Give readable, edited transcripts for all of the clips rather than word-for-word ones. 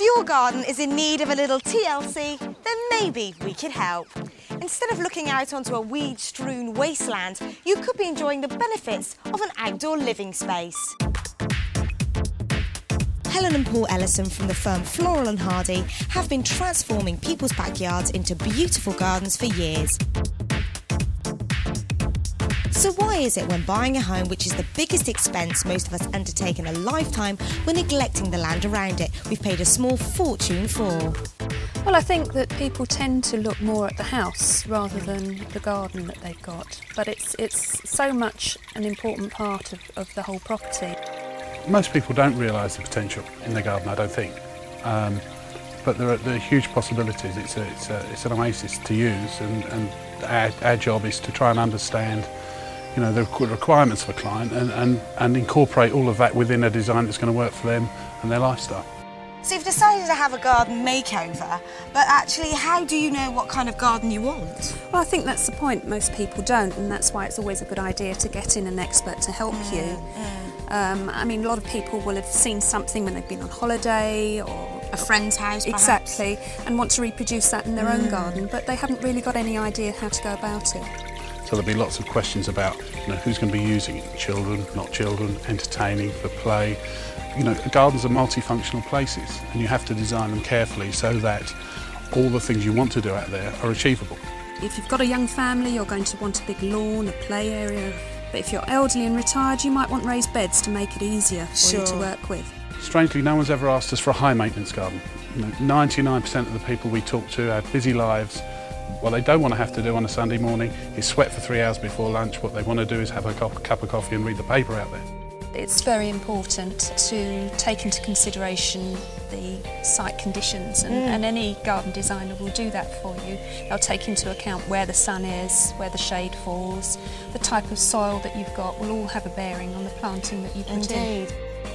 your garden is in need of a little TLC, then maybe we could help. Instead of looking out onto a weed-strewn wasteland, you could be enjoying the benefits of an outdoor living space. Helen and Paul Ellison from the firm Floral and Hardy have been transforming people's backyards into beautiful gardens for years. So why is it when buying a home, which is the biggest expense most of us undertake in a lifetime, we're neglecting the land around it we've paid a small fortune for? Well, I think that people tend to look more at the house rather than the garden that they've got. But it's so much an important part of the whole property. Most people don't realise the potential in their garden, I don't think. But there are huge possibilities. It's an oasis to use, and our job is to try and understand, you know, the requirements of a client and incorporate all of that within a design that's going to work for them and their lifestyle. So you've decided to have a garden makeover, but actually how do you know what kind of garden you want? Well, I think that's the point. Most people don't, and that's why it's always a good idea to get in an expert to help you. I mean, a lot of people will have seen something when they've been on holiday or a friend's house, perhaps. Exactly, and want to reproduce that in their own garden, but they haven't really got any idea how to go about it. So there'll be lots of questions about, you know, who's going to be using it. Children, not children, entertaining, for play. You know, gardens are multifunctional places, and you have to design them carefully so that all the things you want to do out there are achievable. If you've got a young family, you're going to want a big lawn, a play area. But if you're elderly and retired, you might want raised beds to make it easier for you to work with. Strangely, no one's ever asked us for a high-maintenance garden. You know, 99% of the people we talk to have busy lives. What they don't want to have to do on a Sunday morning is sweat for 3 hours before lunch. What they want to do is have a cup of coffee and read the paper out there. It's very important to take into consideration the site conditions, and any garden designer will do that for you. They'll take into account where the sun is, where the shade falls, the type of soil that you've got will all have a bearing on the planting that you put in.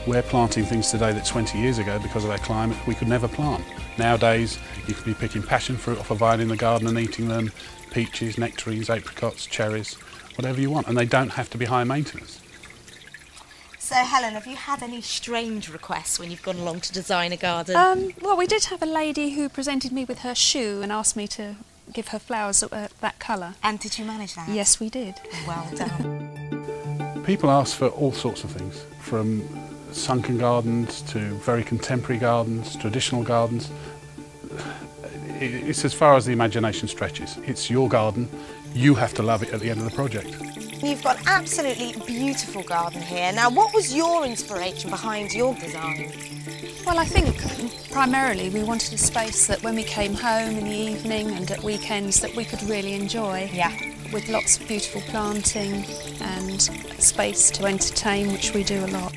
We're planting things today that 20 years ago, because of our climate, we could never plant. Nowadays, you could be picking passion fruit off a vine in the garden and eating them, peaches, nectarines, apricots, cherries, whatever you want, and they don't have to be high maintenance. So, Helen, have you had any strange requests when you've gone along to design a garden? Well, we did have a lady who presented me with her shoe and asked me to give her flowers that were that colour. And did you manage that? Yes, we did. Well done. People ask for all sorts of things, from sunken gardens to very contemporary gardens, traditional gardens. It's as far as the imagination stretches. It's your garden. You have to love it at the end of the project. You've got an absolutely beautiful garden here. Now, what was your inspiration behind your design? Well, I think primarily we wanted a space that when we came home in the evening and at weekends that we could really enjoy. Yeah. With lots of beautiful planting and space to entertain, which we do a lot.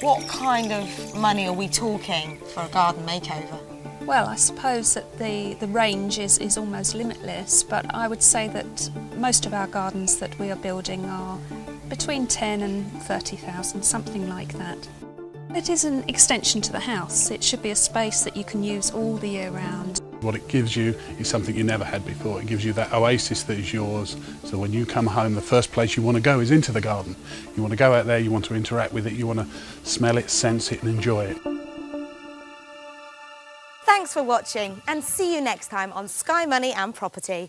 What kind of money are we talking for a garden makeover? Well, I suppose that the range is almost limitless, but I would say that most of our gardens that we are building are between 10 and 30,000, something like that. It is an extension to the house. It should be a space that you can use all the year round. What it gives you is something you never had before. It gives you that oasis that is yours, so when you come home, the first place you want to go is into the garden. You want to go out there, you want to interact with it, you want to smell it, sense it and enjoy it. Thanks for watching, and see you next time on Sky Money and Property.